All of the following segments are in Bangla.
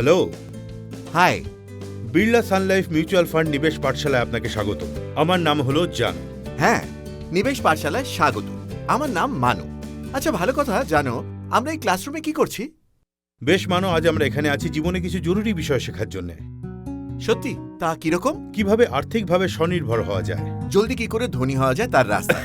Hello, hi. Birla sun life mutual fund নিবেশ পাঠশালায় আপনাকে স্বাগত। আমার নাম হলো জান। হ্যাঁ, নিবেশ পাঠশালায় স্বাগত। আমার নাম মানু। আচ্ছা, ভালো কথা। জানো আমরা এই ক্লাসরুমে কি করছি? বেশ মানো, আজ আমরা এখানে আছি জীবনে কিছু জরুরি বিষয় শেখার জন্য। সত্যি? তা কিরকম? কিভাবে আর্থিকভাবে স্বনির্ভর হওয়া যায়, জলদি কি করে ধনী হওয়া যায় তার রাস্তা।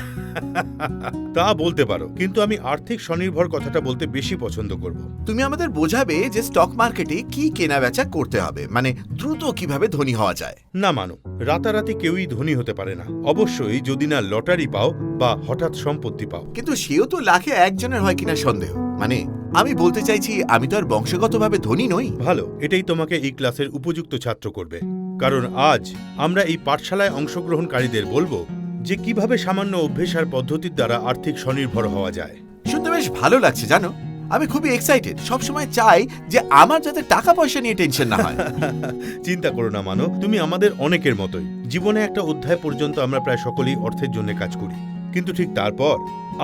তা বলতে পারো, কিন্তু আমি আর্থিক স্বনির্ভর কথাটা বলতে বেশি পছন্দ করব। তুমি আমাদের বোঝাবে যে স্টক মার্কেটে কি কেনা বেচা করতে হবে, মানে দ্রুত কিভাবে ধনী হওয়া যায়। না মানো, রাতারাতি কেউই ধনী হতে পারে না, অবশ্যই যদি না লটারি পাও বা হঠাৎ সম্পত্তি পাও। কিন্তু সেও তো লাখে একজনের হয় কিনা সন্দেহ। মানে আমি বলতে চাইছি, আমি তো আর বংশগতভাবে ধনী নই। ভালো, এটাই তোমাকে এই ক্লাসের উপযুক্ত ছাত্র করবে, কারণ আজ আমরা এই পাঠশালায় অংশগ্রহণকারীদের বলবো যে কিভাবে সামান্য অভ্যেস আর পদ্ধতির দ্বারা আর্থিক স্বনির্ভর হওয়া যায়। শুনতে বেশ ভালো লাগছে। জানো, আমি খুবই এক্সাইটেড। সবসময় চাই যে আমার যাতে টাকা পয়সা নিয়ে টেনশন না হয়। চিন্তা করো না মানো, তুমি আমাদের অনেকের মতোই। জীবনে একটা অধ্যায় পর্যন্ত আমরা প্রায় সকলেই অর্থের জন্য কাজ করি, কিন্তু ঠিক তারপর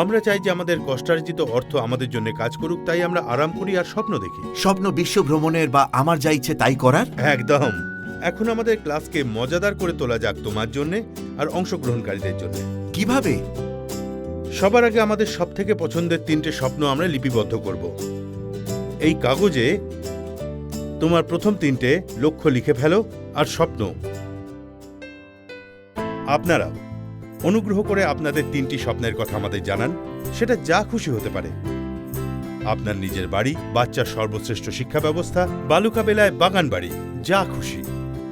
আমরা চাই যে আমাদের কষ্টার্জিত অর্থ আমাদের জন্য কাজ করুক, তাই আমরা আরাম করি আর স্বপ্ন দেখি। স্বপ্ন বিশ্ব ভ্রমণের বা আমার যা ইচ্ছে তাই করার। একদম। এখন আমাদের ক্লাসকে মজাদার করে তোলা যাক তোমার জন্য আর অংশগ্রহণকারীদের জন্য। কিভাবে? সবার আগে আমাদের সবথেকে পছন্দের 3টে স্বপ্ন আমরা লিপিবদ্ধ করব। এই কাগজে তোমার প্রথম 3টে লক্ষ্য লিখে ফেলো আর স্বপ্ন। আপনারা অনুগ্রহ করে আপনাদের 3টি স্বপ্নের কথা আমাদের জানান। সেটা যা খুশি হতে পারে। আপনার নিজের বাড়ি, বাচ্চার সর্বশ্রেষ্ঠ শিক্ষা ব্যবস্থা, বালুকা বেলায় বাগান বাড়ি, যা খুশি।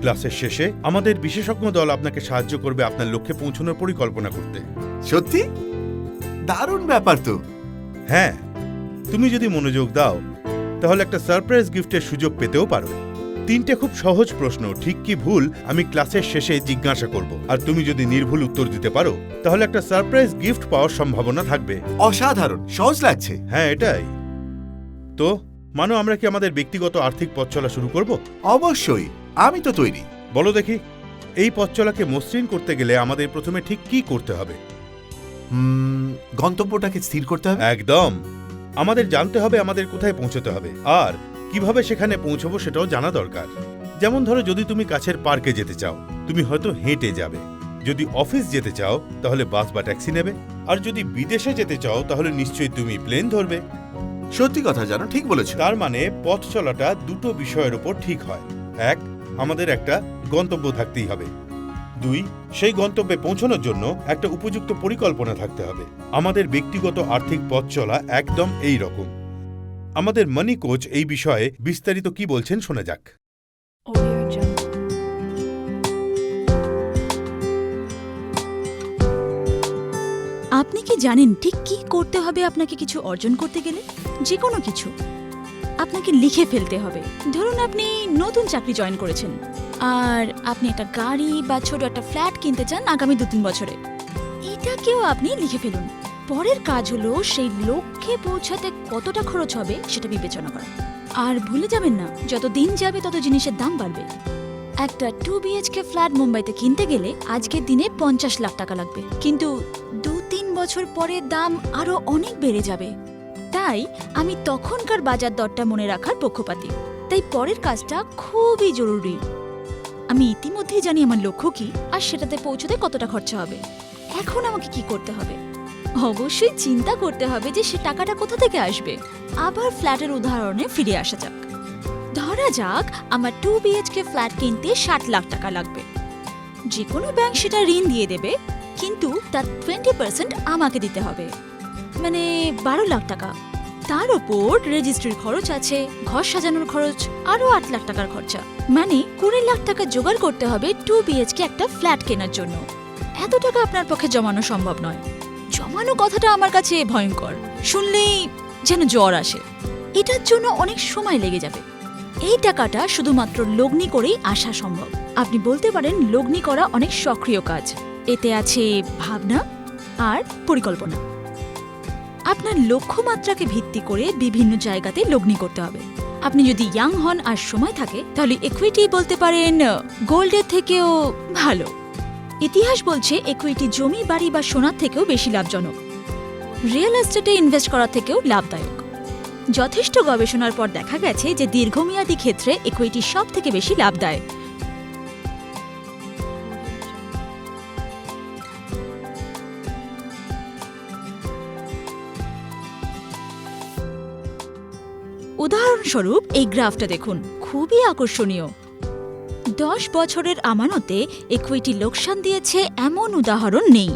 ক্লাসের শেষে আমাদের বিশেষজ্ঞ দল আপনাকে সাহায্য করবে আপনার লক্ষ্যে পৌঁছানোর পরিকল্পনা করতে। সত্যি দারুণ ব্যাপার তো। হ্যাঁ, তুমি যদি মনোযোগ দাও তাহলে একটা সারপ্রাইজ গিফটের সুযোগ পেতেও পারো। 3টে খুব সহজ প্রশ্ন, ঠিক কি ভুল আমি ক্লাসের শেষে জিজ্ঞাসা করব, আর তুমি যদি নির্ভুল উত্তর দিতে পারো তাহলে একটা সারপ্রাইজ গিফট পাওয়ার সম্ভাবনা থাকবে। অসাধারণ, সহজ লাগছে। হ্যাঁ, এটাই তো। মানো, আমরা কি আমাদের ব্যক্তিগত আর্থিক পথ চলা শুরু করব? অবশ্যই, আমি তো তৈরি। বলো দেখি, এই পথ চলাকে মসৃণ করতে গেলে আমাদের প্রথমে ঠিক কি করতে হবে? গন্তব্যটাকে স্থির করতে হবে। একদম। আমাদের জানতে হবে আমাদের কোথায় পৌঁছতে হবে, আর কিভাবে সেখানে পৌঁছবো সেটাও জানা দরকার। যেমন ধরো, যদি তুমি কাছের পার্কে যেতে চাও তুমি হয়তো হেঁটে যাবে, যদি অফিস যেতে চাও তাহলে বাস বা ট্যাক্সি নেবে, আর যদি বিদেশে যেতে চাও তাহলে নিশ্চয়ই তুমি প্লেন ধরবে। সত্যি কথা, জানো, ঠিক বলেছো। তার মানে পথ চলাটা দুটো বিষয়ের উপর ঠিক হয়। 1, আমাদের একটা গন্তব্য থাকতেই হবে। 2, সেই গন্তব্যে পৌঁছানোর জন্য একটা উপযুক্ত পরিকল্পনা থাকতে হবে। আমাদের ব্যক্তিগত আর্থিক পথ চলা একদম এই রকম। আমাদের মানি কোচ এই বিষয়ে বিস্তারিত কি বলছেন শোনা যাক। আপনি কি জানেন ঠিক কি করতে হবে আপনাকে কিছু অর্জন করতে গেলে? যে কোনো কিছু আপনাকে লিখে ফেলতে হবে। ধরুন আপনি নতুন চাকরি জয়েন করেছেন আর আপনি একটা গাড়ি বা ছোট একটা ফ্ল্যাট কিনতে চান আগামী 2-3 বছরে। এটাকেও আপনি লিখে ফেলুন। পরের কাজ হলো সেই লক্ষ্যে পৌঁছাতে কতটা খরচ হবে সেটা বিবেচনা করা। আর ভুলে যাবেন না, যত দিন যাবে তত জিনিসের দাম বাড়বে। একটা 2 BHK ফ্ল্যাট মুম্বাইতে কিনতে গেলে আজকের দিনে 50 লাখ টাকা লাগবে, কিন্তু 2-3 বছর পরে দাম আরো অনেক বেড়ে যাবে। তাই আমি তখনকার বাজার দরটা মনে রাখার পক্ষপাতী। তাই পরের কাজটা খুবই জরুরি। আমি ইতিমধ্যেই জানি আমার লক্ষ্য কি আর সেটাতে পৌঁছতে কতটা খরচা হবে। এখন আমাকে কি করতে হবে? অবশ্যই চিন্তা করতে হবে যে সে টাকাটা কোথা থেকে আসবে। আবার ফ্ল্যাটের উদাহরণে ফিরে আসা যাক। ধরা যাক আমার 2 BHK ফ্ল্যাট কিনতে 60 লাখ টাকা লাগবে। যে কোনো ব্যাংক সেটা ঋণ দিয়ে দেবে, কিন্তু তার 20% আমাকে দিতে হবে, মানে 12 লাখ টাকা। তার ওপর রেজিস্ট্রির খরচ আছে, ঘর সাজানোর খরচ, আরো 8 লাখ টাকার খরচা, মানে 20 লাখ টাকা জোগাড় করতে হবে 2 BHK একটা ফ্ল্যাট কেনার জন্য। এত টাকা আপনার পক্ষে জমানো সম্ভব নয়। জমানো কথাটা আমার কাছে ভয়ঙ্কর, শুনলেই যেন জ্বর আসে। এটার জন্য অনেক সময় লেগে যাবে। এই টাকাটা শুধুমাত্র লগ্নি করেই আসা সম্ভব। আপনি বলতে পারেন লগ্নি করা অনেক সক্রিয় কাজ। এতে আছে ভাবনা আর পরিকল্পনা। আপনার লক্ষ্যমাত্রাকে ভিত্তি করে বিভিন্ন জায়গাতে লগ্নি করতে হবে। আপনি যদি ইয়াং হন আর সময় থাকে তাহলে ইকুইটি বলতে পারেন গোল্ডের থেকেও ভালো। ইতিহাস বলছে ইকুইটি জমি, বাড়ি বা সোনার থেকেও বেশি লাভজনক, রিয়েল এস্টেটে ইনভেস্ট করার থেকেও লাভদায়ক। যথেষ্ট গবেষণার পর দেখা গেছে যে দীর্ঘমেয়াদী ক্ষেত্রে ইকুইটি সব থেকে বেশি লাভদায়ক। উদাহরণস্বরূপ এই গ্রাফটা দেখুন, খুবই আকর্ষণীয়। 10 বছরের আমানতে ইকুইটি লোকসান দিয়েছে এমন উদাহরণ নেই।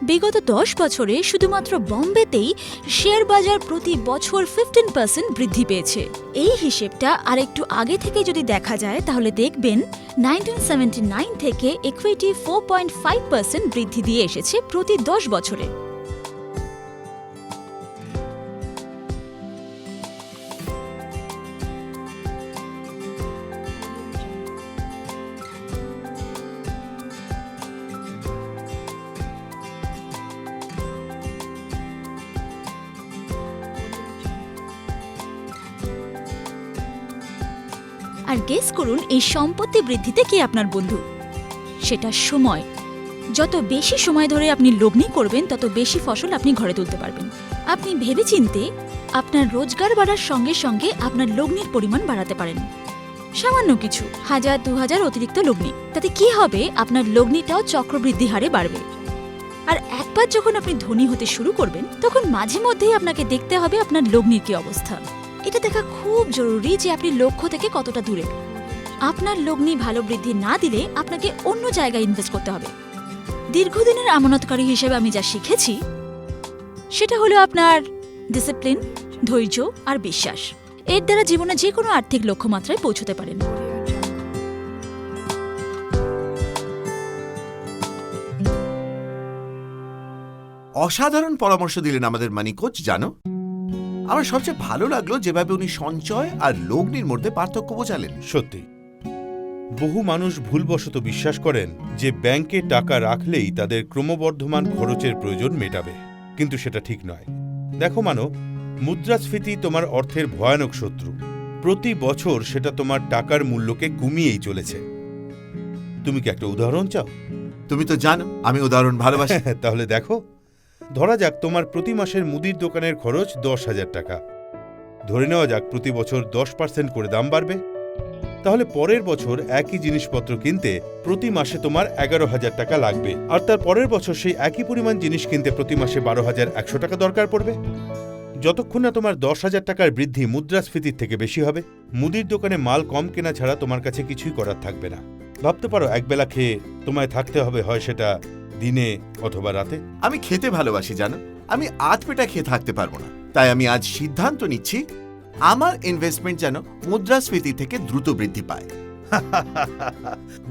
বিগত 10 বছরে শুধুমাত্র বম্বেতেই শেয়ার বাজার প্রতি বছর 15% বৃদ্ধি পেয়েছে। এই হিসেবটা আরেকটু আগে থেকে যদি দেখা যায় তাহলে দেখবেন 1979 থেকে ইকুইটি 4.5% বৃদ্ধি দিয়ে এসেছে প্রতি 10 বছরে। আর গেস করুন এই সম্পত্তি বৃদ্ধিতে কে আপনার বন্ধু? সেটা সময়। যত বেশি সময় ধরে আপনি লগ্নি করবেন তত বেশি ফসল আপনি ঘরে তুলতে পারবেন। আপনি ভেবেচিন্তে আপনার রোজগার বাড়ার সঙ্গে সঙ্গে আপনার লগ্নির পরিমাণ বাড়াতে পারেন। সামান্য কিছু 1000-2000 অতিরিক্ত লগ্নি, তাতে কি হবে? আপনার লগ্নিটাও চক্রবৃদ্ধি হারে বাড়বে। আর একবার যখন আপনি ধনী হতে শুরু করবেন তখন মাঝে মধ্যেই আপনাকে দেখতে হবে আপনার লগ্নির কি অবস্থা। এটা দেখা খুব জরুরি যে আপনি লক্ষ্য থেকে কতটা দূরে। আপনার লগ্নি ভালো বৃদ্ধি না দিলে আপনাকে অন্য জায়গায় ইনভেস্ট করতে হবে। দীর্ঘদিনের আমানতকারী হিসেবে আমি যা শিখেছি সেটা হলো আপনার ডিসিপ্লিন, ধৈর্য আর বিশ্বাস। এর দ্বারা জীবনে যে কোনো আর্থিক লক্ষ্যমাত্রায় পৌঁছতে পারেন। অসাধারণ পরামর্শ দিলেন আমাদের মানি কোচ। জানো, আমার সবচেয়ে ভালো লাগলো যেভাবে উনি সঞ্চয় আর লগ্নির মধ্যে পার্থক্য বোঝালেন। সত্যি, বহু মানুষ ভুলবশত বিশ্বাস করেন যে ব্যাংকে টাকা রাখলেই তাদের ক্রমবর্ধমান খরচের প্রয়োজন মেটাবে, কিন্তু সেটা ঠিক নয়। দেখো মানো, মুদ্রাস্ফীতি তোমার অর্থের ভয়ানক শত্রু। প্রতি বছর সেটা তোমার টাকার মূল্যকে কমিয়েই চলেছে। তুমি কি একটা উদাহরণ চাও? তুমি তো জানো আমি উদাহরণ ভালোবাসি। তাহলে দেখো, ধরা যাক তোমার প্রতি মাসের মুদির দোকানের খরচ 10,000 টাকা। ধরে নেওয়া যাক প্রতি বছর 10% করে দাম বাড়বে। তাহলে পরের বছর একই জিনিসপত্র কিনতে প্রতি মাসে তোমার 11,000 টাকা লাগবে, আর তার পরের বছর সেই একই পরিমাণ জিনিস কিনতে প্রতি মাসে 12,100 টাকা দরকার পড়বে। যতক্ষণ না তোমার 10,000 টাকার বৃদ্ধি মুদ্রাস্ফীতির থেকে বেশি হবে, মুদির দোকানে মাল কম কেনা ছাড়া তোমার কাছে কিছুই করার থাকবে না। ভাবতে পারো, একবেলা খেয়ে তোমায় থাকতে হবে, হয় সেটা দিনে অথবা রাতে। আমি খেতে ভালোবাসি জানো, আমি আধ পেটা খেয়ে থাকতে পারবো না। তাই আমি আজ সিদ্ধান্ত নিচ্ছি আমার ইনভেস্টমেন্ট যেন মুদ্রাস্ফীতি থেকে দ্রুত বৃদ্ধি পায়।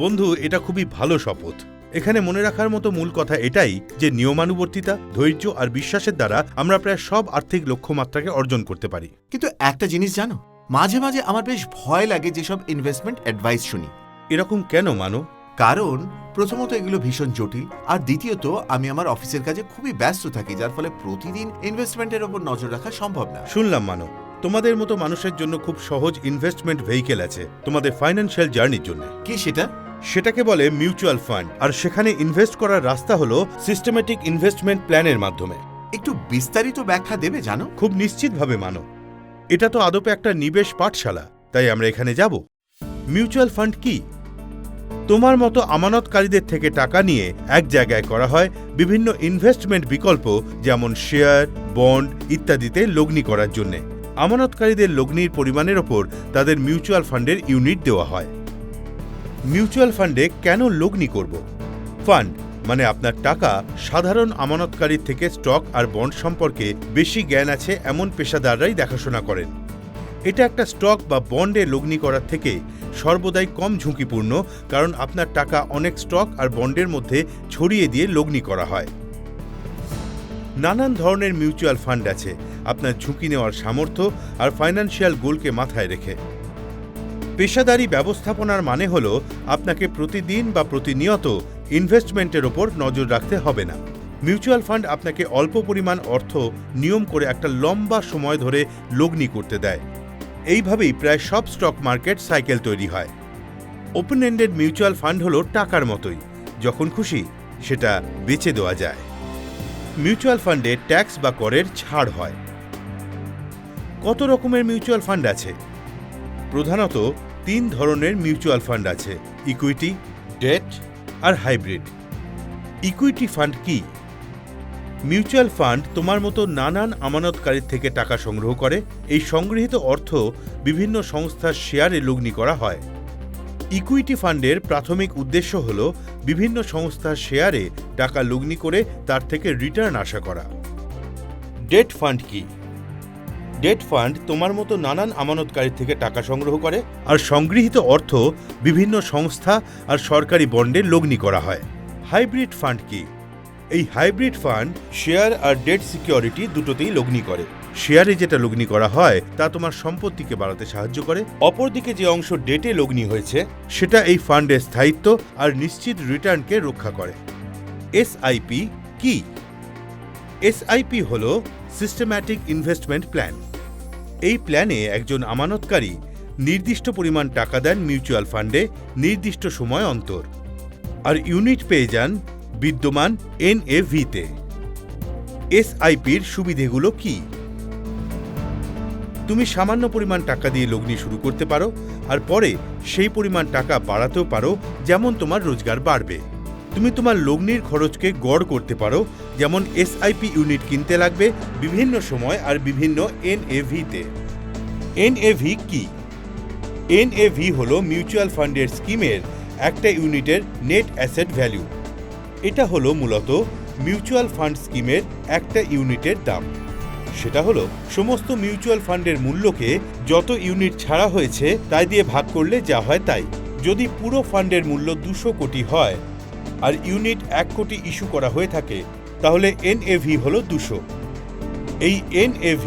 বন্ধু, এটা খুবই ভালো শপথ। এখানে মনে রাখার মতো মূল কথা এটাই যে নিয়মানুবর্তিতা, ধৈর্য আর বিশ্বাসের দ্বারা আমরা প্রায় সব আর্থিক লক্ষ্যমাত্রাকে অর্জন করতে পারি। কিন্তু একটা জিনিস জানো, মাঝে মাঝে আমার বেশ ভয় লাগে যেসব ইনভেস্টমেন্ট অ্যাডভাইস শুনি। এরকম কেন মানো? কারণ প্রথমত এগুলো ভীষণ জটিল, আর দ্বিতীয়ত আমি আমার অফিসের কাজে খুবই ব্যস্ত থাকি, যার ফলে প্রতিদিন ইনভেস্টমেন্টের ওপর নজর রাখা সম্ভব না। শুনলাম মানো, তোমাদের মতো মানুষের জন্য খুব সহজ ইনভেস্টমেন্ট ভেহিকেল আছে তোমাদের ফাইন্যান্সিয়াল জার্নির জন্য। কি সেটা? সেটাকে বলে মিউচুয়াল ফান্ড, আর সেখানে ইনভেস্ট করার রাস্তা হলো সিস্টেমেটিক ইনভেস্টমেন্ট প্ল্যানের মাধ্যমে। একটু বিস্তারিত ব্যাখ্যা দেবে জানো? খুব নিশ্চিতভাবে মানো, এটা তো আদপে একটা নিবেশ পাঠশালা, তাই আমরা এখানে যাব। মিউচুয়াল ফান্ড কি? তোমার মতো আমানতকারীদের থেকে টাকা নিয়ে এক জায়গায় করা হয় বিভিন্ন ইনভেস্টমেন্ট বিকল্প, যেমন শেয়ার, বন্ড ইত্যাদিতে লগ্নি করার জন্যে। আমানতকারীদের লগ্নির পরিমাণের ওপর তাদের মিউচুয়াল ফান্ডের ইউনিট দেওয়া হয়। মিউচুয়াল ফান্ডে কেন লগ্নি করব? ফান্ড মানে আপনার টাকা সাধারণ আমানতকারীর থেকে স্টক আর বন্ড সম্পর্কে বেশি জ্ঞান আছে এমন পেশাদাররাই দেখাশোনা করেন। এটা একটা স্টক বা বন্ডে লগ্নি করার থেকে সর্বদাই কম ঝুঁকিপূর্ণ, কারণ আপনার টাকা অনেক স্টক আর বন্ডের মধ্যে ছড়িয়ে দিয়ে লগ্নি করা হয়। নানান ধরনের মিউচুয়াল ফান্ড আছে আপনার ঝুঁকি নেওয়ার সামর্থ্য আর ফাইন্যান্সিয়াল গোলকে মাথায় রেখে। পেশাদারি ব্যবস্থাপনার মানে হল আপনাকে প্রতিদিন বা প্রতিনিয়ত ইনভেস্টমেন্টের ওপর নজর রাখতে হবে না। মিউচুয়াল ফান্ড আপনাকে অল্প পরিমাণ অর্থ নিয়ম করে একটা লম্বা সময় ধরে লগ্নি করতে দেয়। এইভাবেই প্রায় সব স্টক মার্কেট সাইকেল তৈরি হয়। ওপেন এন্ডেড মিউচুয়াল ফান্ড হলো টাকার মতোই, যখন খুশি সেটা বেচে দেওয়া যায়। মিউচুয়াল ফান্ডে ট্যাক্স বা করের ছাড় হয়। কত রকমের মিউচুয়াল ফান্ড আছে? প্রধানত 3 ধরনের মিউচুয়াল ফান্ড আছে: ইকুইটি, ডেট আর হাইব্রিড। ইকুইটি ফান্ড কি? মিউচুয়াল ফান্ড তোমার মতো নানান আমানতকারীর থেকে টাকা সংগ্রহ করে। এই সংগৃহীত অর্থ বিভিন্ন সংস্থার শেয়ারে লগ্নি করা হয়। ইকুইটি ফান্ডের প্রাথমিক উদ্দেশ্য হল বিভিন্ন সংস্থার শেয়ারে টাকা লগ্নি করে তার থেকে রিটার্ন আশা করা। ডেট ফান্ড কি? ডেট ফান্ড তোমার মতো নানান আমানতকারীর থেকে টাকা সংগ্রহ করে, আর সংগৃহীত অর্থ বিভিন্ন সংস্থা আর সরকারি বন্ডে লগ্নি করা হয়। হাইব্রিড ফান্ড কি? এই হাইব্রিড ফান্ড শেয়ার আর ডেট সিকিউরিটি দুটোতেই লগ্নি করে। শেয়ারে যেটা লগ্নি করা হয় তা তোমার সম্পত্তিকে বাড়াতে সাহায্য করে, অপরদিকে যে অংশ ডেটে লগ্নি হয়েছে সেটা এই ফান্ডের স্থায়িত্ব আর নিশ্চিত রিটার্নকে রক্ষা করে। এসআইপি কি? এসআইপি হল সিস্টেম্যাটিক ইনভেস্টমেন্ট প্ল্যান। এই প্ল্যানে একজন আমানতকারী নির্দিষ্ট পরিমাণ টাকা দেন মিউচুয়াল ফান্ডে নির্দিষ্ট সময় অন্তর, আর ইউনিট পেয়ে যান বিদ্যমান NAV-তে। এসআইপির সুবিধেগুলো কি? তুমি সামান্য পরিমাণ টাকা দিয়ে লগ্নি শুরু করতে পারো, আর পরে সেই পরিমাণ টাকা বাড়াতেও পারো যেমন তোমার রোজগার বাড়বে। তুমি তোমার লগ্নির খরচকে গড় করতে পারো, যেমন এসআইপি ইউনিট কিনতে লাগবে বিভিন্ন সময় আর বিভিন্ন NAV-তে। NAV কি? NAV হল মিউচুয়াল ফান্ডের স্কিমের একটা ইউনিটের নেট অ্যাসেট ভ্যালু। এটা হলো মূলত মিউচুয়াল ফান্ড স্কিমের একটা ইউনিটের দাম। সেটা হলো সমস্ত মিউচুয়াল ফান্ডের মূল্যকে যত ইউনিট ছাড়া হয়েছে তাই দিয়ে ভাগ করলে যা হয় তাই। যদি পুরো ফান্ডের মূল্য 200 কোটি হয় আর ইউনিট 1 কোটি ইস্যু করা হয়ে থাকে, তাহলে NAV হলো 200। এই NAV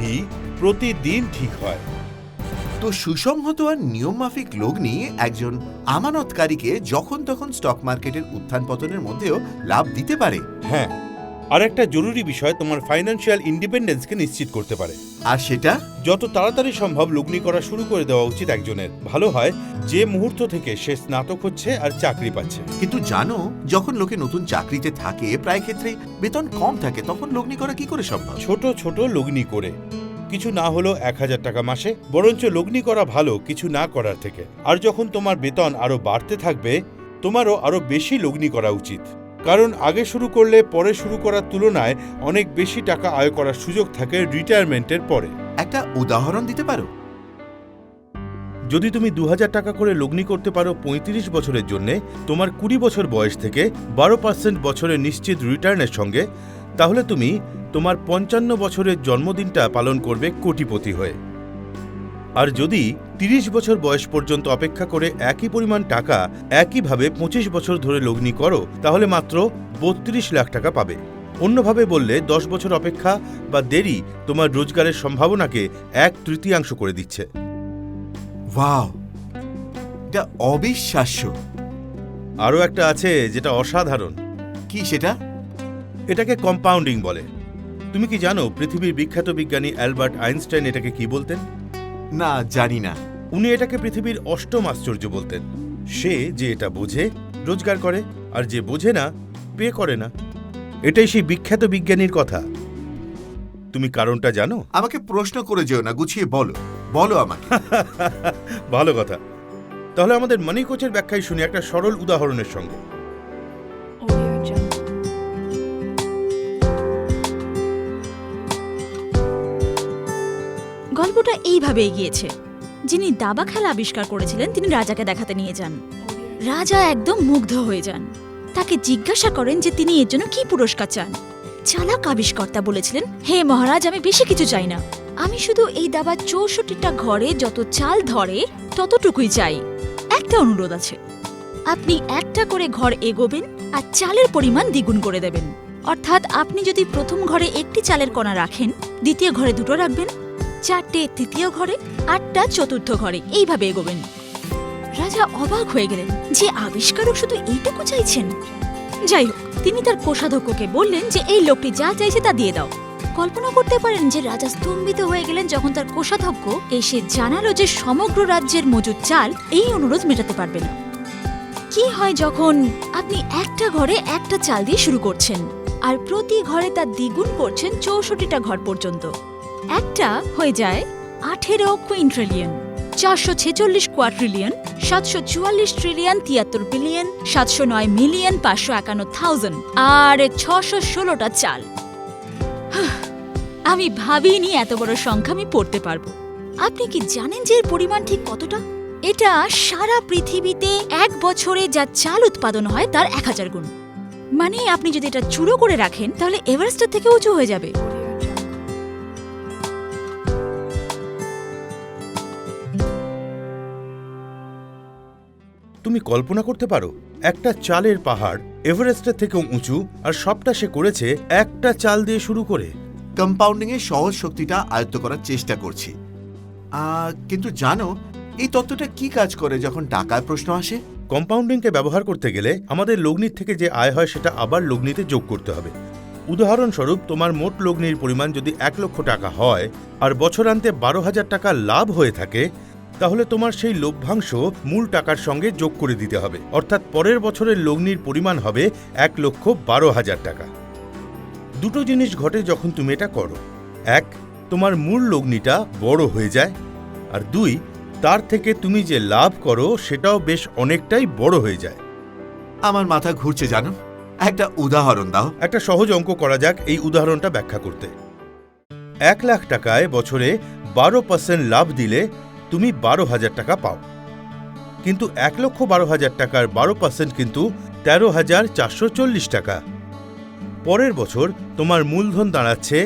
প্রতিদিন ঠিক হয়। তো সুসংহত আর নিয়মমাফিক লগ্নি একজন আমানতকারীকে যখন তখন স্টক মার্কেটের উত্থান পতনের মধ্যেও লাভ দিতে পারে। হ্যাঁ, আর একটা জরুরি বিষয় তোমার ফাইন্যান্সিয়াল ইন্ডিপেন্ডেন্সকে নিশ্চিত করতে পারে। আর সেটা যত তাড়াতাড়ি সম্ভব লগ্নি করা শুরু করে দেওয়া উচিত একজনের। ভালো হয় যে মুহূর্ত থেকে সে স্নাতক হচ্ছে আর চাকরি পাচ্ছে। কিন্তু জানো, যখন লোকে নতুন চাকরিতে থাকে প্রায় ক্ষেত্রেই বেতন কম থাকে, তখন লগ্নি করা কি করে সম্ভব? ছোট ছোট লগ্নি করে, কিছু না হলো 1000 টাকা মাসে, বরঞ্চ লগ্নি করা ভালো কিছু না করার থেকে। আর যখন তোমার বেতন আরো বাড়তে থাকবে, তোমারও আরো বেশি লগ্নি করা উচিত, কারণ আগে শুরু করলে পরে শুরু করার তুলনায় অনেক বেশি টাকা আয় করার সুযোগ থাকে রিটায়ারমেন্টের পরে। একটা উদাহরণ দিতে পারো? যদি তুমি 2000 টাকা করে লগ্নি করতে পারো 35 বছরের জন্য, তোমার 20 বছর বয়স থেকে 12% বছরের নিশ্চিত রিটার্নের সঙ্গে, তাহলে তুমি তোমার 55 বছরের জন্মদিনটা পালন করবে কোটিপতি হয়ে। আর যদি 30 বছর বয়স পর্যন্ত অপেক্ষা করে একই পরিমাণ টাকা একইভাবে 25 বছর ধরে লগ্নি করো, তাহলে মাত্র 32 লাখ টাকা পাবে। অন্যভাবে বললে 10 বছর অপেক্ষা বা দেরি তোমার রোজগারের সম্ভাবনাকে 1/3 করে দিচ্ছে। ওয়াও, এটা অবিশ্বাস্য। আরও একটা আছে যেটা অসাধারণ। কি সেটা? এটাকে কম্পাউন্ডিং বলে। তুমি কি জানো পৃথিবীর বিখ্যাত বিজ্ঞানী অ্যালবার্ট আইনস্টাইন এটাকে কি বলতেন? না, জানি না। উনি এটাকে পৃথিবীর 8ম আশ্চর্য বলতেন। সে যে এটা বোঝে রোজগার করে, আর যে বোঝে না পে করে না। এটাই সেই বিখ্যাত বিজ্ঞানীর কথা। তুমি কারণটা জানো? আমাকে প্রশ্ন করে যেও না, গুছিয়ে বলো, বলো আমাকে। ভালো কথা। তাহলে আমাদের মানি কোচের ব্যাখ্যায় শুনি একটা সরল উদাহরণের সঙ্গে। গল্পটা এইভাবে এগিয়েছে। যিনি দাবা খেলা আবিষ্কার করেছিলেন তিনি রাজাকে দেখাতে নিয়ে যান। রাজা একদম মুগ্ধ হয়ে যান। তাকে জিজ্ঞাসা করেন যে তিনি এর জন্য কি পুরস্কার চান। চালাক আবিষ্কর্তা বলেছিলেন, হে মহারাজ, আমি বেশি কিছু চাই না, আমি শুধু এই দাবার 64টা ঘরে যত চাল ধরে ততটুকুই চাই। একটা অনুরোধ আছে, আপনি একটা করে ঘর এগোবেন আর চালের পরিমাণ দ্বিগুণ করে দেবেন। অর্থাৎ আপনি যদি প্রথম ঘরে একটি চালের কণা রাখেন, দ্বিতীয় ঘরে 2টো রাখবেন, 4টে তৃতীয় ঘরে, 8টা চতুর্থ ঘরে, এইভাবে এগোবেন। রাজা অবাক হয়ে গেলেন যে আবিষ্কারক শুধু এইটুকু চাইছেন। যাই হোক, তিনি তার কোষাধ্যক্ষকে বললেন যে এই লোকটি যা চাইছে তা দিয়ে দাও। কল্পনা করতে পারেন যে রাজা স্তম্ভিত হয়ে গেলেন যখন তার কোষাধ্যক্ষ এসে জানালো যে সমগ্র রাজ্যের মজুদ চাল এই অনুরোধ মেটাতে পারবে না। কি হয় যখন আপনি একটা ঘরে একটা চাল দিয়ে শুরু করছেন আর প্রতি ঘরে তার দ্বিগুণ করছেন 64টা ঘর পর্যন্ত? একটা হয়ে যায় 18 quintillion, 446 quadrillion, 744 trillion, 73 billion, 709 million 551,000 আর 616টা চাল। আমি ভাবিনি এত বড় সংখ্যা আমি পড়তে পারবো। আপনি কি জানেন যে এর পরিমাণ ঠিক কতটা? এটা সারা পৃথিবীতে এক বছরে যা চাল উৎপাদন হয় তার 1000 গুণ। মানে আপনি যদি এটা চুড়ো করে রাখেন তাহলে এভারেস্টের থেকে উঁচু হয়ে যাবে। তুমি কল্পনা করতে পারো একটা চালের পাহাড় এভারেস্টের থেকেও উঁচু, আর সবটা সে করেছে একটা চাল দিয়ে শুরু করে। কম্পাউন্ডিং এর সহজ শক্তিটা আয়ত্ত করার চেষ্টা করছি। কিন্তু জানো এই তত্ত্বটা কি কাজ করে যখন টাকার প্রশ্ন আসে? কম্পাউন্ডিংকে ব্যবহার করতে গেলে আমাদের লগ্নির থেকে যে আয় হয় সেটা আবার লগ্নিতে যোগ করতে হবে। উদাহরণস্বরূপ, তোমার মোট লগ্নির পরিমাণ যদি 1 লক্ষ টাকা হয় আর বছরান্তে 12,000 টাকা লাভ হয়ে থাকে, তাহলে তোমার সেই লভ্যাংশ মূল টাকার সঙ্গে যোগ করে দিতে হবে। অর্থাৎ পরের বছরের লগ্নির পরিমাণ হবে 1,12,000 টাকা। দুটো জিনিস ঘটে যখন তুমি এটা করো। এক, তোমার মূল লগ্নিটা বড় হয়ে যায়, আর দুই, তার থেকে তুমি যে লাভ করো সেটাও বেশ অনেকটাই বড় হয়ে যায়। আমার মাথা ঘুরছে জানো, একটা উদাহরণ দাও। একটা সহজ অঙ্ক করা যাক এই উদাহরণটা ব্যাখ্যা করতে। 1 লাখ টাকায় বছরে 12% লাভ দিলে তুমি 12,000 টাকা পাও, কিন্তু 1,12,000 টাকার 12% কিন্তু 13,440 টাকা। পরের বছর তোমার মূলধন দাঁড়াচ্ছে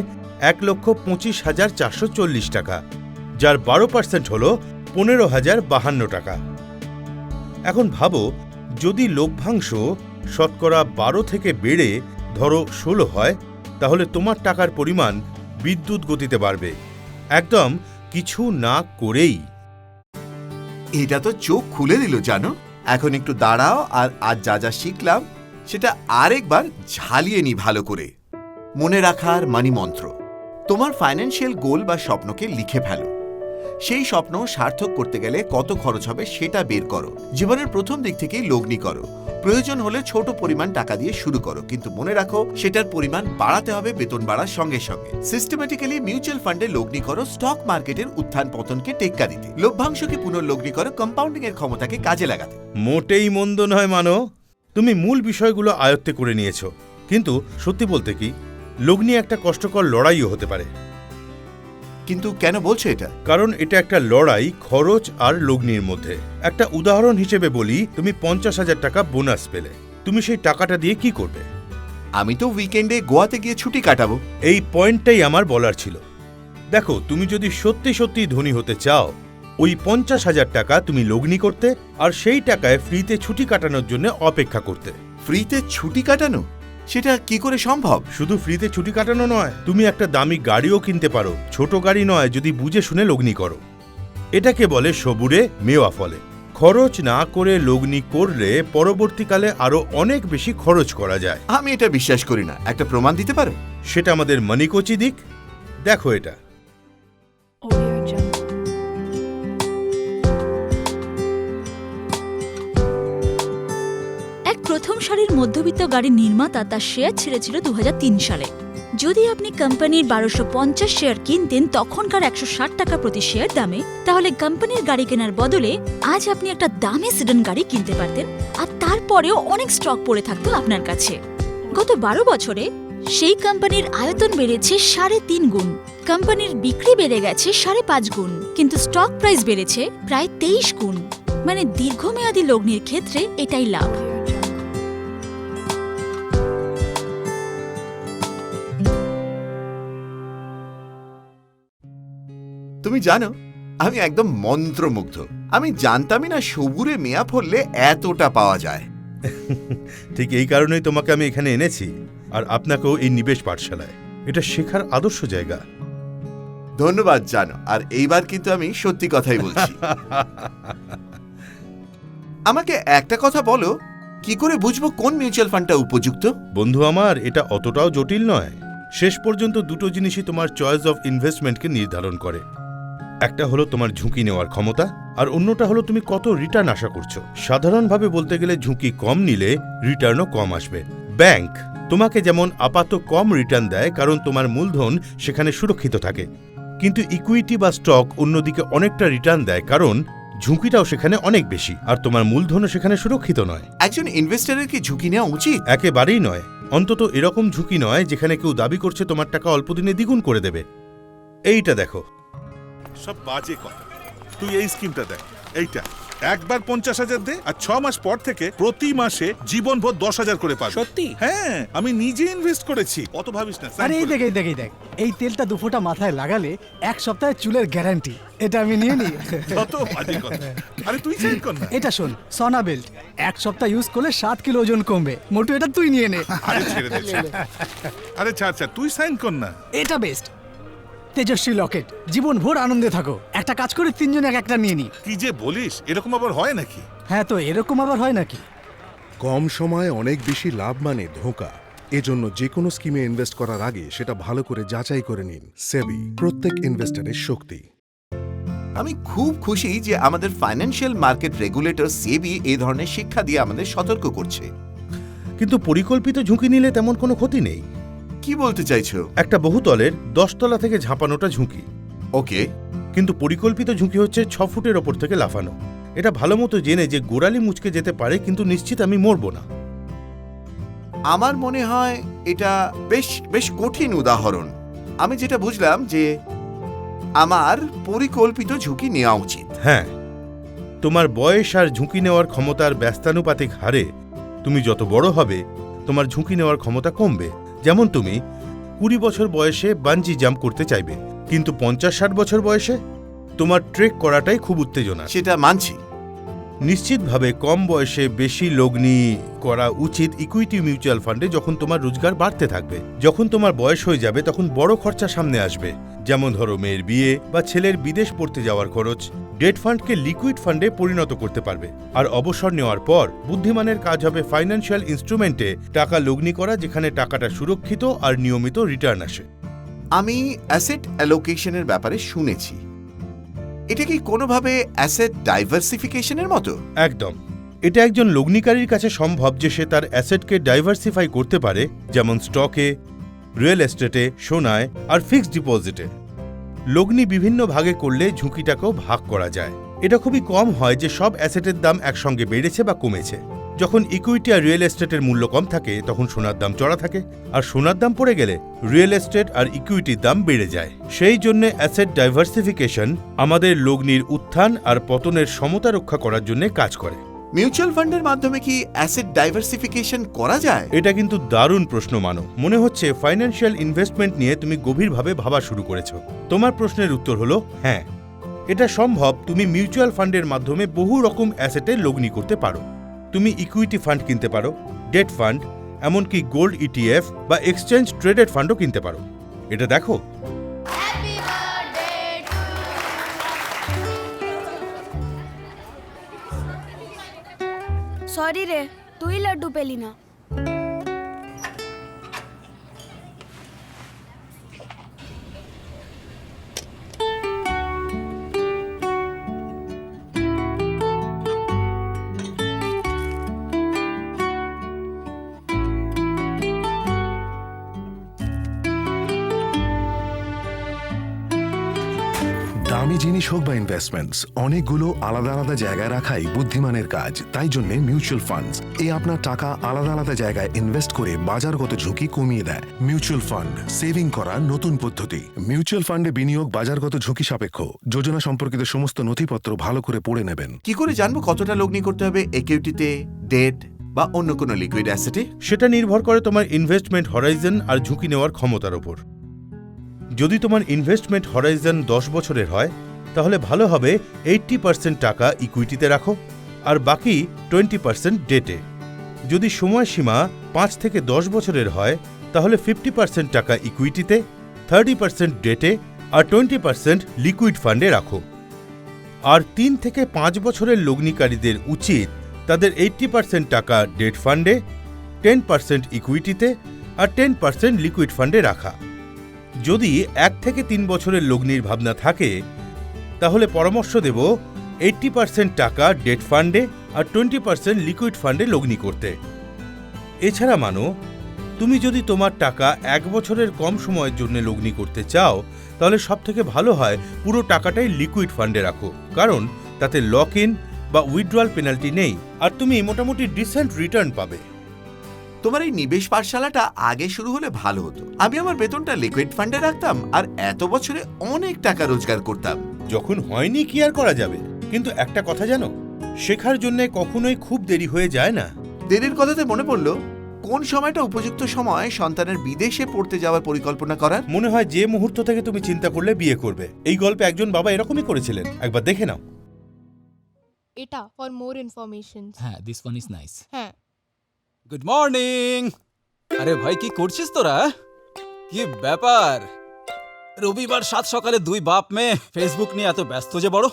1,25,440 টাকা, যার 12% হল 15,052 টাকা। এখন ভাবো, যদি লভ্যাংশ শতকরা 12 থেকে বেড়ে ধরো 16 হয়, তাহলে তোমার টাকার পরিমাণ বিদ্যুৎ গতিতে বাড়বে, একদম কিছু না করেই। এটা তো চোখ খুলে দিল জানো। এখন একটু দাঁড়াও, আর আজ যা যা শিখলাম সেটা আরেকবার ঝালিয়ে নি ভালো করে। মনে রাখার মানি মন্ত্র: তোমার ফাইন্যান্সিয়াল গোল বা স্বপ্নকে লিখে ফেলো। সেই স্বপ্ন সার্থক করতে গেলে কত খরচ হবে সেটা বের করো। জীবনের প্রথম দিক থেকেই লগ্নি করো। প্রয়োজন হলে ছোট পরিমাণ টাকা দিয়ে শুরু করো, কিন্তু মনে রাখো সেটার পরিমাণ বাড়াতে হবে বেতন বাড়ার সঙ্গে সঙ্গে। সিস্টেম্যাটিক্যালি মিউচুয়াল ফান্ডে লগ্নি করো, স্টক মার্কেটের উত্থান পতনকে টেক্কা দিতে। লভ্যাংশকে পুনর্লগ্নি করো, কম্পাউন্ডিং এর ক্ষমতাকে কাজে লাগাতে। মোটেই মন্দ নয় মানো, তুমি মূল বিষয়গুলো আয়ত্তে করে নিয়েছ। কিন্তু সত্যি বলতে কি, লগ্নি একটা কষ্টকর লড়াইও হতে পারে। কিন্তু কেন বলছো এটা? কারণ এটা একটা লড়াই খরচ আর লগ্নির মধ্যে। একটা উদাহরণ হিসেবে বলি, তুমি 50,000 টাকা বোনাস পেলে, তুমি সেই টাকাটা দিয়ে কি করবে? আমি তো উইকেন্ডে গোয়াতে গিয়ে ছুটি কাটাবো। এই পয়েন্টটাই আমার বলার ছিল। দেখো, তুমি যদি সত্যি সত্যি ধনী হতে চাও, ওই 50,000 টাকা তুমি লগ্নি করতে, আর সেই টাকায় ফ্রিতে ছুটি কাটানোর জন্য অপেক্ষা করতে। ফ্রিতে ছুটি কাটানো? সেটা কি করে সম্ভব? শুধু ফ্রিতে ছুটি কাটানো নয়, তুমি একটা দামি গাড়িও কিনতে পারো। ছোট গাড়ি নয়, যদি বুঝে শুনে লগ্নি করো। এটাকে বলে সবুরে মেওয়া ফলে। খরচ না করে লগ্নি করলে পরবর্তীকালে আরো অনেক বেশি খরচ করা যায়। আমি এটা বিশ্বাস করি না। একটা প্রমাণ দিতে পারো? সেটা আমাদের মানিকোচি দিক। দেখো এটা। এক প্রথম সারির মধ্যবিত্ত গাড়ির নির্মাতা তার শেয়ার ছেড়েছিল 2003 সালে। যদি আপনি কোম্পানির 1250 শেয়ার কিনতেন তখনকার 160 টাকা প্রতি শেয়ার দামে, তাহলে কোম্পানির গাড়ি কেনার বদলে আজ আপনি একটা দামি সিডান গাড়ি কিনতে পারতেন, আর তারপরেও অনেক স্টক পড়ে থাকতো আপনার কাছে। গত 12 বছরে সেই কোম্পানির আয়তন বেড়েছে 3.5 গুণ, কোম্পানির বিক্রি বেড়ে গেছে 5.5 গুণ, কিন্তু স্টক প্রাইস বেড়েছে প্রায় 23 গুণ। মানে দীর্ঘমেয়াদী লগ্নির ক্ষেত্রে এটাই লাভ। তুমি জানো, আমি একদম মন্ত্রমুগ্ধ। আমি জানতামই না সবুরে মেয়া ফললে এতটা পাওয়া যায়। ঠিক এই কারণেই তোমাকে আমি এখানে এনেছি, আর আপনাকেও এই নিবেশ পাঠশালায়। এটা শেখার আদর্শ জায়গা। ধন্যবাদ জানো, আর এইবার কিন্তু আমি সত্যি কথাই বলছি। আমাকে একটা কথা বলো, কি করে বুঝবো কোন মিউচুয়াল ফান্ডটা উপযুক্ত? বন্ধু আমার, এটা অতটাও জটিল নয়। শেষ পর্যন্ত দুটো জিনিসই তোমার চয়েস অফ ইনভেস্টমেন্টকে নির্ধারণ করে। একটা হলো তোমার ঝুঁকি নেওয়ার ক্ষমতা, আর অন্যটা হলো তুমি কত রিটার্ন আশা করছো। সাধারণভাবে বলতে গেলে ঝুঁকি কম নিলে রিটার্নও কম আসবে। ব্যাংক তোমাকে যেমন আপাতত কম রিটার্ন দেয়, কারণ তোমার মূলধন সেখানে সুরক্ষিত থাকে, কিন্তু ইকুইটি বা স্টক অন্যদিকে অনেকটা রিটার্ন দেয়, কারণ ঝুঁকিটাও সেখানে অনেক বেশি আর তোমার মূলধনও সেখানে সুরক্ষিত নয়। একজন ইনভেস্টরের কি ঝুঁকি নেওয়া উচিত? একেবারেই নয়, অন্তত এরকম ঝুঁকি নয় যেখানে কেউ দাবি করছে তোমার টাকা অল্প দিনে দ্বিগুণ করে দেবে। এইটা দেখো। সব বাজে কথা। তুই এই স্কিমটা দেখ, এইটা একবার 50,000 দে আর 6 মাস পর থেকে প্রতি মাসে জীবনভর 10,000 করে পাবি। সত্যি? হ্যাঁ, আমি নিজে ইনভেস্ট করেছি। অত ভাবিস না। আরে এই দেখ এই তেলটা 2 ফোঁটা মাথায় লাগালে 1 সপ্তাহে চুলের গ্যারান্টি। এটা আমি নিয়ে নিই। কত বাজে কথা। আরে তুই সাইন কর না। এটা শোন, সনা বেল্ট 1 সপ্তাহ ইউজ করলে 7 কিলো ওজন কমবে। মোটু এটা তুই নিয়ে নে। আরে ছেড়ে দে। আরে ছাড়, তুই সাইন কর না। এটা বেস্ট। তেজস্বী লকেট, জীবন ভোর আনন্দে থাকো। একটা কাজ করে 3 জন একটা নিয়ে নি। কি যে বলিস, এরকম আবার হয় নাকি? হ্যাঁ, তো এরকম আবার হয় নাকি? কম সময়ে অনেক বেশি লাভ মানে ধোঁকা। এজন্য যে কোনো স্কিমে ইনভেস্ট করার আগে সেটা ভালো করে যাচাই করে নিন। সেবি, প্রত্যেক ইনভেস্টরের শক্তি। আমি খুব খুশি যে আমাদের ফাইন্যান্সিয়াল মার্কেট রেগুলেটর সেবি এই ধরনের শিক্ষা দিয়ে আমাদের সতর্ক করছে। কিন্তু পরিকল্পিত ঝুঁকি নিলে তেমন কোনো ক্ষতি নেই। কি বলতে চাইছো? একটা বহুতলের 10 তলা থেকে ঝাঁপানোটা ঝুঁকি, ওকে, কিন্তু পরিকল্পিত ঝুঁকি হচ্ছে 6 ফুটের ওপর থেকে লাফানো। এটা ভালো মতো জেনে যে গোড়ালি মুচকে যেতে পারে, কিন্তু নিশ্চিত আমি মরব না। আমার মনে হয় এটা বেশ কঠিন উদাহরণ। আমি যেটা বুঝলাম যে আমার পরিকল্পিত ঝুঁকি নেওয়া উচিত। হ্যাঁ, তোমার বয়স আর ঝুঁকি নেওয়ার ক্ষমতার ব্যস্তানুপাতিক হারে তুমি যত বড় হবে তোমার ঝুঁকি নেওয়ার ক্ষমতা কমবে। যেমন তুমি 20 বছর বয়সে বাঞ্জি জাম্প করতে চাইবে, কিন্তু 50-60 বছর বয়সে তোমার ট্রেক করাটাই খুব উত্তেজনা। সেটা মানছি। নিশ্চিতভাবে কম বয়সে বেশি লগ্নি করা উচিত ইকুইটি মিউচুয়াল ফান্ডে, যখন তোমার রোজগার বাড়তে থাকবে। যখন তোমার বয়স হয়ে যাবে তখন বড় খরচা সামনে আসবে, যেমন ধরো মেয়ের বিয়ে বা ছেলের বিদেশ পড়তে যাওয়ার খরচ। ডেট ফান্ডকে লিকুইড ফান্ডে পরিণত করতে পারবে। আর অবসর নেওয়ার পর বুদ্ধিমানের কাজ হবে ফাইন্যান্সিয়াল ইনস্ট্রুমেন্টে টাকা লগ্নি করা, যেখানে টাকাটা সুরক্ষিত আর নিয়মিত রিটার্ন আসে। আমি অ্যাসেট অ্যালোকেশনের ব্যাপারে শুনেছি। এটা কি কোনোভাবে অ্যাসেট ডাইভার্সিফিকেশনের মতো? একদম। এটা একজন লগ্নিকারীর কাছে সম্ভব যে সে তার অ্যাসেটকে ডাইভার্সিফাই করতে পারে, যেমন স্টকে, রিয়েল এস্টেটে, সোনায় আর ফিক্সড ডিপোজিটে। লগ্নি বিভিন্ন ভাগে করলে ঝুঁকিটাকেও ভাগ করা যায়। এটা খুবই কম হয় যে সব অ্যাসেটের দাম একসঙ্গে বেড়েছে বা কমেছে। যখন ইকুইটি আর রিয়েল এস্টেটের মূল্য কম থাকে তখন সোনার দাম চড়া থাকে, আর সোনার দাম পড়ে গেলে রিয়েল এস্টেট আর ইকুইটির দাম বেড়ে যায়। সেই জন্য অ্যাসেট ডাইভার্সিফিকেশন আমাদের লগ্নির উত্থান আর পতনের সমতা রক্ষা করার জন্য কাজ করে। মিউচুয়াল ফান্ডের মাধ্যমে কি অ্যাসেট ডাইভার্সিফিকেশন করা যায়? এটা কিন্তু দারুণ প্রশ্ন মানো। মনে হচ্ছে ফাইন্যান্সিয়াল ইনভেস্টমেন্ট নিয়ে তুমি গভীরভাবে ভাবা শুরু করেছো। তোমার প্রশ্নের উত্তর হলো হ্যাঁ, এটা সম্ভব। তুমি মিউচুয়াল ফান্ডের মাধ্যমে বহু রকম অ্যাসেটে লগ্নি করতে পারো। তুমি ইকুইটি ফান্ড কিনতে পারো, ডেট ফান্ড, এমনকি গোল্ড ইটিএফ বা এক্সচেঞ্জ ট্রেডেড ফান্ডও কিনতে পারো। এটা দেখো। সরি রে, তুই লাড্ডু পেলি না। দামি জিনিস হোক বা ইনভেস্টমেন্টস, অনেকগুলো আলাদা আলাদা জায়গায় রাখাই বুদ্ধিমানের কাজ। তাই জন্য মিউচুয়াল ফান্ডস আপনার টাকা আলাদা আলাদা জায়গায় ইনভেস্ট করে বাজারগত ঝুঁকি কমিয়ে দেয়। মিউচুয়াল ফান্ড সেভিং করার নতুন পদ্ধতি। মিউচুয়াল ফান্ডে বিনিয়োগ বাজারগত ঝুঁকি সাপেক্ষ। যোজনা সম্পর্কিত সমস্ত নথিপত্র ভালো করে পড়ে নেবেন। কি করে জানবো কতটা লগ্নি করতে হবে ইকুইটিতে, ডেট বা অন্য কোনো লিকুইড অ্যাসেটে? সেটা নির্ভর করে তোমার ইনভেস্টমেন্ট হরাইজন আর ঝুঁকি নেওয়ার ক্ষমতার ওপর। যদি তোমার ইনভেস্টমেন্ট হরাইজন 10 বছরের হয় তাহলে ভালো হবে 80% টাকা ইকুইটিতে রাখো আর বাকি 20% ডেটে। যদি সময়সীমা 5 থেকে 10 বছরের হয় তাহলে 50% টাকা ইকুইটিতে, 30% ডেটে আর 20% লিকুইড ফান্ডে রাখো। আর 3 থেকে 5 বছরের লগ্নিকারীদের উচিত তাদের 80% টাকা ডেট ফান্ডে, 10% ইকুইটিতে আর 10% লিকুইড ফান্ডে রাখা। যদি 1 থেকে 3 বছরের লগ্নির ভাবনা থাকে তাহলে পরামর্শ দেব 80% টাকা ডেট ফান্ডে আর 20% লিকুইড ফান্ডে লগ্নি করতে। এছাড়া মানো তুমি যদি তোমার টাকা 1 বছরের কম সময়ের জন্য লগ্নি করতে চাও তাহলে সবথেকে ভালো হয় পুরো টাকাটাই লিকুইড ফান্ডে রাখো, কারণ তাতে লক ইন বা উইথড্রয়াল পেনাল্টি নেই আর তুমি মোটামুটি ডিসেন্ট রিটার্ন পাবে। তোমার এই নিবেশ পাঠশালাটা আগে শুরু হলে ভালো হতো। আমি আমার বেতনটা লিকুইড ফান্ডে রাখতাম আর এত বছরে অনেক টাকা রোজগার করতাম। যখন হয়নি কি আর করা যাবে, কিন্তু একটা কথা জানো, শেখার জন্য কখনোই খুব দেরি হয়ে যায় না। দেরির কথাতে মনে পড়লো, কোন সময়টা উপযুক্ত সময় সন্তানের বিদেশে পড়তে যাওয়ার পরিকল্পনা করার? মনে হয় যে মুহূর্ত থেকে তুমি চিন্তা করলে বিয়ে করবে। এই গল্পে একজন বাবা এরকমই করেছিলেন, একবার দেখে নাও। এটা ফর মোর ইনফরমেশন। হ্যাঁ, দিস ওয়ান ইজ নাইস। হ্যাঁ, গুড মর্নিং। আরে ভাই, কি করছিস তোরা? কি ব্যাপার? রবিবার 7 সকালে 2 বাপ মেয়ে ফেসবুক নিয়ে এত ব্যস্ত যে বড়?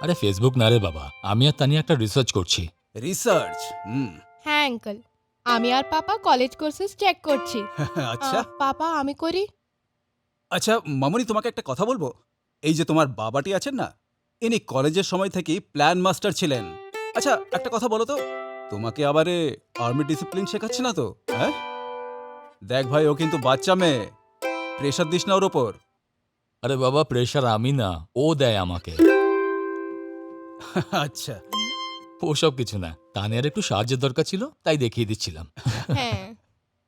আরে ফেসবুক না রে বাবা, আমি আর তানিয়া একটা রিসার্চ করছি। রিসার্চ? হ্যাঁ আঙ্কেল, আমি আর পাপা কলেজ কোর্সেস চেক করছি। আচ্ছা পাপা আমি করি। আচ্ছা মামুনি, তোমাকে একটা কথা বলবো। এই যে তোমার বাবাটি আছেন না, ইনি কলেজের সময় থেকেই প্ল্যান মাস্টার ছিলেন। আচ্ছা একটা কথা বলো তো, তোমাকে আবারে আর্মি ডিসিপ্লিন শেখাচ্ছে না তো? হ্যাঁ দেখ ভাই, ও কিন্তু বাচ্চা মেয়ে, প্রেশার দিস না ওর ওপর। আরে বাবা, প্রেশার আমি না, ও দেয় আমাকে। আচ্ছা ওসব কিছু না, তানিয়ার একটু সাহায্যের দরকার ছিল, তাই দেখিয়ে দিচ্ছিলাম। হ্যাঁ,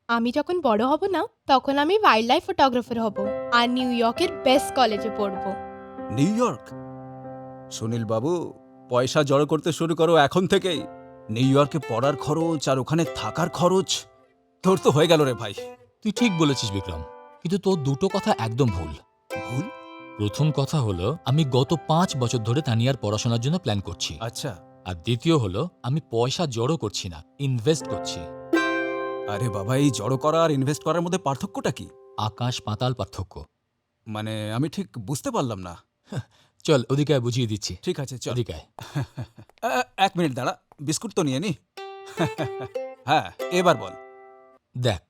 আমি যখন বড় হব না তখন আমি ওয়াইল্ড লাইফ ফটোগ্রাফার হব আর নিউ ইয়র্কের বেস্ট কলেজে পড়ব। New York? সুনীল বাবু, পয়সা জড়ো করতে শুরু করো এখন থেকেই। নিউ ইয়র্কে পড়ার খরচ আর ওখানে থাকার খরচ, তোর তো হয়ে গেল রে ভাই। তুই ঠিক বলেছিস বিক্রম, কিন্তু তোর দুটো কথা একদম ভুল। ভুল? প্রথম কথা হলো, আমি গত 5 বছর ধরে তানিয়ার পড়াশোনার জন্য প্ল্যান করছি। আচ্ছা। আর দ্বিতীয় হলো, আমি পয়সা জড়ো করছি না, ইনভেস্ট করছি। আরে বাবা, এই জড়ো করা আর ইনভেস্ট করার মধ্যে পার্থক্যটা কি? আকাশ পাতাল পার্থক্য। মানে আমি ঠিক বুঝতে পারলাম না। চল ওদিকে আয়, বুঝিয়ে দিচ্ছি। ঠিক আছে চল। ওদিকে আয়। 1 মিনিট দাঁড়া, বিস্কুট তো নিয়ে নি। হ্যাঁ এবার বল। দেখ,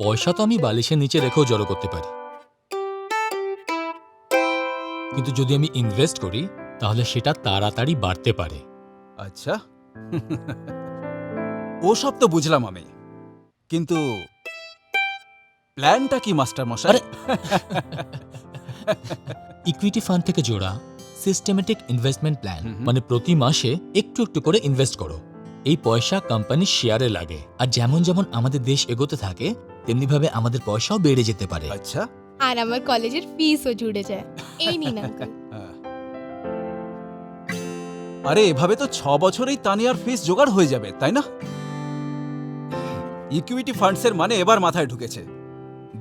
পয়সা তো আমি বালিশের নিচে রেখেও জড়ো করতে পারি, কিন্তু যদি আমি ইনভেস্ট করি তাহলে সেটা তাড়াতাড়ি বাড়তে পারে। আচ্ছা, ও সব তো বুঝলাম আমি, কিন্তু প্ল্যানটা কি মাস্টার মশাই? আরে ইকুইটি ফান্ড থেকে জোড়া সিস্টেমেটিক ইনভেস্টমেন্ট প্ল্যান, মানে প্রতি মাসে একটু একটু করে ইনভেস্ট করো। এই পয়সা কোম্পানির শেয়ারে লাগে, আর যেমন যেমন আমাদের দেশ এগোতে থাকে তেমনি ভাবে আমাদের পয়সাও বেড়ে যেতে পারে। আচ্ছা, আর আমার কলেজের ফিসও জুড়ে যায়। এই নিন আঙ্কেল। আরে এভাবে তো 6 বছরেই তানিয়ার ফিস জোগাড় হয়ে যাবে, তাই না? ইকুইটি ফান্ডসের মানে এবার মাথায় ঢুকেছে,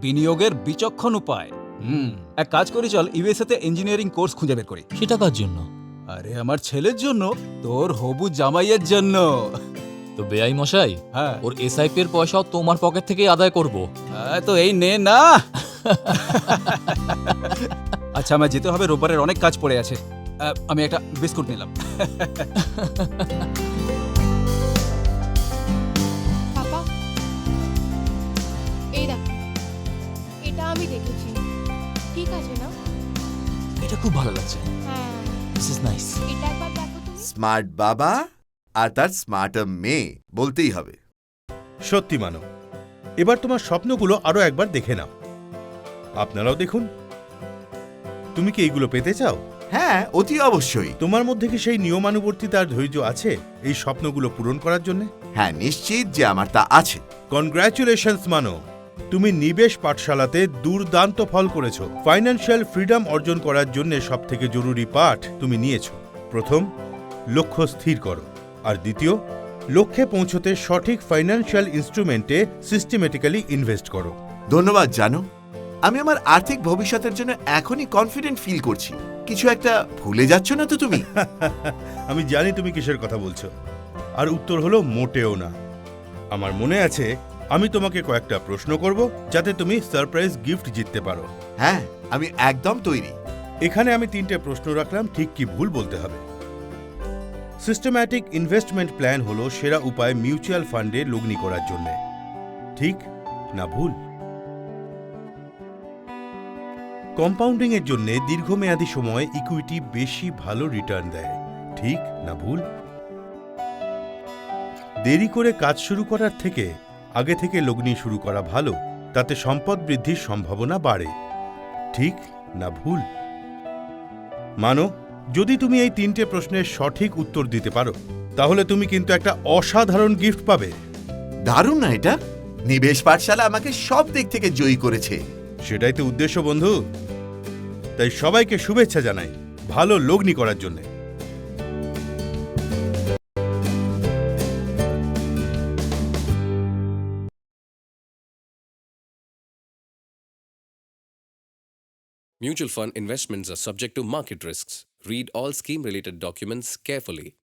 বিনিয়োগের বিচক্ষণ উপায়। এক কাজ করি, চল ইউএসএ তে ইঞ্জিনিয়ারিং কোর্স খুঁজে বের করি। সেটা কার জন্য? আরে আমার ছেলের জন্য, তোর হবু জামাইয়ের জন্য। তো বেআই মশাই, হ্যাঁ, ওর এসআইপি এর পয়সাও তোমার পকেট থেকেই আদায় করব। তো এই নে না। আচ্ছা, আমার যেতে হবে, রোববারের অনেক কাজ পড়ে আছে। আমি একটা বিস্কুট নিলাম। পাপা এই দেখ, এটা আমি দেখেছি, ঠিক আছে না? এটা খুব ভালো লাগছে। হ্যাঁ, দিস ইজ নাইস। এটা একবার দেখো তুমি। স্মার্ট বাবা আর তার স্মার্টার মেয়ে বলতেই হবে। সত্যি মানো, এবার তোমার স্বপ্নগুলো আরো একবার দেখে নাও। আপনারাও দেখুন। তুমি কি এইগুলো পেতে চাও? হ্যাঁ, অতি অবশ্যই। তোমার মধ্যে কি সেই নিয়মানুবর্তিতার ধৈর্য আছে এই স্বপ্নগুলো পূরণ করার জন্য? হ্যাঁ, নিশ্চিত যে আমার তা আছে। কনগ্রাচুলেশনস মানো, তুমি নিবেশ পাঠশালাতে দুর্দান্ত ফল করেছ। ফাইন্যান্সিয়াল ফ্রিডম অর্জন করার জন্য সবথেকে জরুরি পাঠ তুমি নিয়েছ। প্রথম, লক্ষ্য স্থির করো, আর দ্বিতীয়, লক্ষ্যে পৌঁছতে সঠিক ফাইন্যান্সিয়াল ইনস্ট্রুমেন্টে সিস্টেমেটিক্যালি ইনভেস্ট করো। ধন্যবাদ জানো, আমি আমার আর্থিক ভবিষ্যতের জন্য এখনই কনফিডেন্ট ফিল করছি। কিছু একটা ভুলে যাচ্ছ না তো তুমি? আমি জানি তুমি কিসের কথা বলছো, আর উত্তর হলো মোটেও না। আমার মনে আছে, আমি তোমাকে কয়েকটা প্রশ্ন করব যাতে তুমি সারপ্রাইজ গিফট জিততে পারো। হ্যাঁ, আমি একদম তৈরি। এখানে আমি 3টে প্রশ্ন রাখলাম, ঠিক কি ভুল বলতে হবে। সিস্টেম্যাটিক ইনভেস্টমেন্ট প্ল্যান হলো সেরা উপায় মিউচুয়াল ফান্ডে লগ্নি করার জন্য, ঠিক না ভুল? কম্পাউন্ডিং এর জন্য দীর্ঘমেয়াদী সময়ে ইকুইটি বেশি ভালো রিটার্ন দেয়, ঠিক না ভুল? দেরি করে কাজ শুরু করার থেকে আগে থেকে লগ্নি শুরু করা ভালো, তাতে সম্পদ বৃদ্ধির সম্ভাবনা বাড়ে। ঠিক না ভুল? মানো, যদি তুমি এই 3টে প্রশ্নের সঠিক উত্তর দিতে পারো, তাহলে তুমি কিন্তু একটা অসাধারণ গিফট পাবে। দারুণ না এটা? নিবেশ পাঠশালা আমাকে সব দিক থেকে জয়ী করেছে। সেটাই তো উদ্দেশ্য বন্ধু। তাই সবাইকে শুভেচ্ছা জানাই ভালো লগ্নি করার জন্য। Mutual fund investments are subject to market risks. Read all scheme related documents carefully.